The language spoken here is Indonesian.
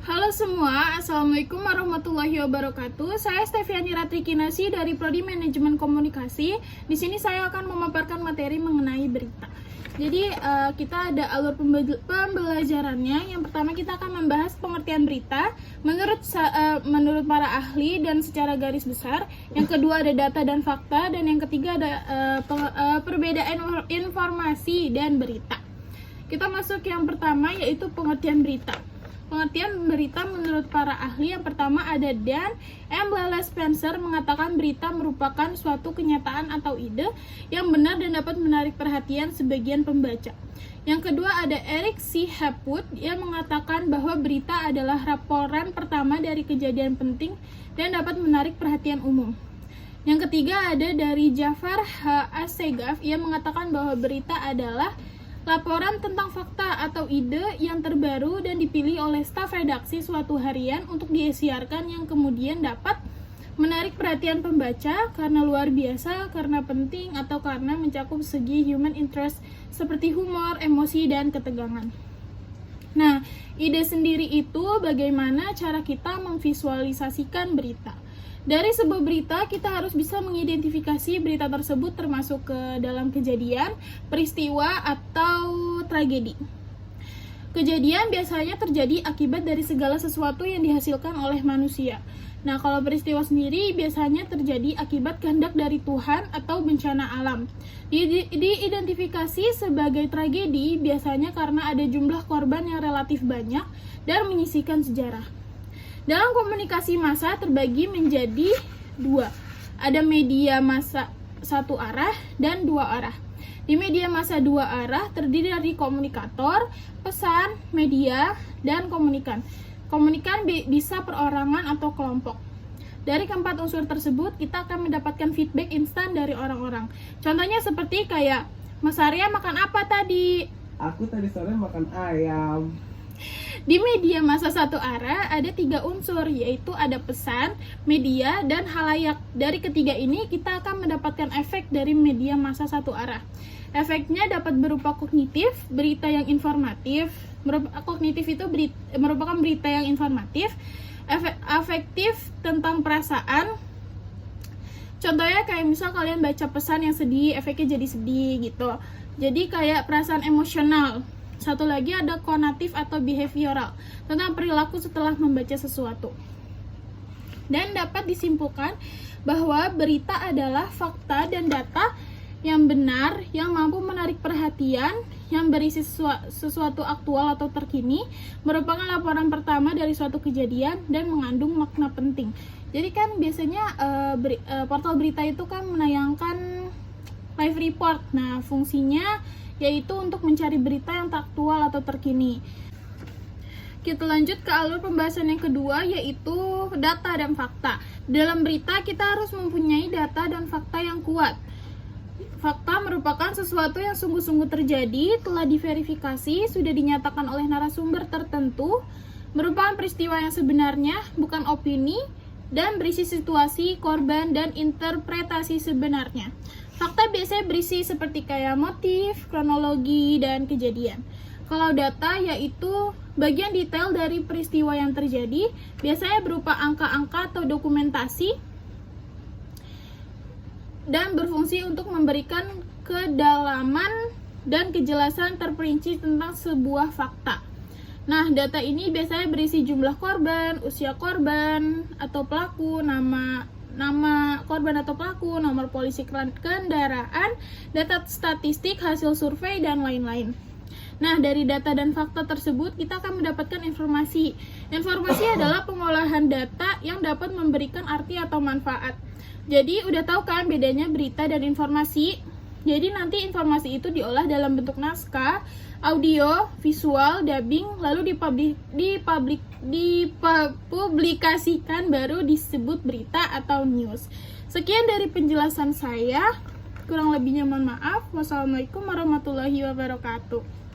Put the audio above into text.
Halo semua, Assalamualaikum warahmatullahi wabarakatuh. Saya Steviani Ratri Kinasi dari Prodi Manajemen Komunikasi. Di sini saya akan memaparkan materi mengenai berita. Jadi kita ada alur pembelajarannya. Yang pertama kita akan membahas pengertian berita menurut para ahli dan secara garis besar. Yang kedua ada data dan fakta, dan yang ketiga ada perbedaan informasi dan berita. Kita masuk yang pertama, yaitu pengertian berita. Pengertian berita menurut para ahli, yang pertama ada Dan M. Lele Spencer mengatakan berita merupakan suatu kenyataan atau ide yang benar dan dapat menarik perhatian sebagian pembaca. Yang kedua ada Eric C. Hepwood yang mengatakan bahwa berita adalah laporan pertama dari kejadian penting dan dapat menarik perhatian umum. Yang ketiga ada dari Jafar H. Assegaf yang mengatakan bahwa berita adalah laporan tentang fakta atau ide yang terbaru dan dipilih oleh staf redaksi suatu harian untuk disiarkan, yang kemudian dapat menarik perhatian pembaca karena luar biasa, karena penting, atau karena mencakup segi human interest seperti humor, emosi, dan ketegangan. Nah, ide sendiri itu bagaimana cara kita memvisualisasikan berita. Dari sebuah berita, kita harus bisa mengidentifikasi berita tersebut termasuk ke dalam kejadian, peristiwa, atau tragedi. Kejadian biasanya terjadi akibat dari segala sesuatu yang dihasilkan oleh manusia. Nah, kalau peristiwa sendiri biasanya terjadi akibat kehendak dari Tuhan atau bencana alam. Diidentifikasi sebagai tragedi biasanya karena ada jumlah korban yang relatif banyak dan menyisihkan sejarah. Dalam komunikasi massa terbagi menjadi dua. Ada media massa satu arah dan dua arah. Di media massa dua arah terdiri dari komunikator, pesan, media, dan komunikan. Komunikan bisa perorangan atau kelompok. Dari keempat unsur tersebut, kita akan mendapatkan feedback instan dari orang-orang. Contohnya seperti kayak, Mas Arya makan apa tadi? Aku tadi sore makan ayam. Di media massa satu arah ada tiga unsur, yaitu ada pesan, media, dan halayak. Dari ketiga ini kita akan mendapatkan efek dari media massa satu arah. Efeknya dapat berupa kognitif, berita yang informatif. Kognitif itu merupakan berita yang informatif. Afektif tentang perasaan. Contohnya kayak misal kalian baca pesan yang sedih, efeknya jadi sedih gitu. Jadi kayak perasaan emosional. Satu lagi ada konatif atau behavioral, tentang perilaku setelah membaca sesuatu. Dan dapat disimpulkan bahwa berita adalah fakta dan data yang benar, yang mampu menarik perhatian, yang berisi sesuatu aktual atau terkini, merupakan laporan pertama dari suatu kejadian, dan mengandung makna penting. Jadi kan biasanya portal berita itu kan menayangkan live report. Nah, fungsinya yaitu untuk mencari berita yang aktual atau terkini. Kita lanjut ke alur pembahasan yang kedua, yaitu data dan fakta. Dalam berita kita harus mempunyai data dan fakta yang kuat. Fakta merupakan sesuatu yang sungguh-sungguh terjadi, telah diverifikasi, sudah dinyatakan oleh narasumber tertentu, merupakan peristiwa yang sebenarnya, bukan opini, dan berisi situasi, korban, dan interpretasi sebenarnya. Fakta biasanya berisi seperti kayak motif, kronologi, dan kejadian. Kalau data yaitu bagian detail dari peristiwa yang terjadi, biasanya berupa angka-angka atau dokumentasi, dan berfungsi untuk memberikan kedalaman dan kejelasan terperinci tentang sebuah fakta. Nah, data ini biasanya berisi jumlah korban, usia korban atau pelaku, nama korban atau pelaku, nomor polisi kendaraan, data statistik, hasil survei, dan lain-lain. Nah, dari data dan fakta tersebut kita akan mendapatkan informasi. Informasi adalah pengolahan data yang dapat memberikan arti atau manfaat. Jadi, udah tahu kan bedanya berita dan informasi? Jadi nanti informasi itu diolah dalam bentuk naskah, audio, visual, dubbing, lalu dipublikasikan, baru disebut berita atau news. Sekian dari penjelasan saya, kurang lebihnya mohon maaf. Wassalamualaikum warahmatullahi wabarakatuh.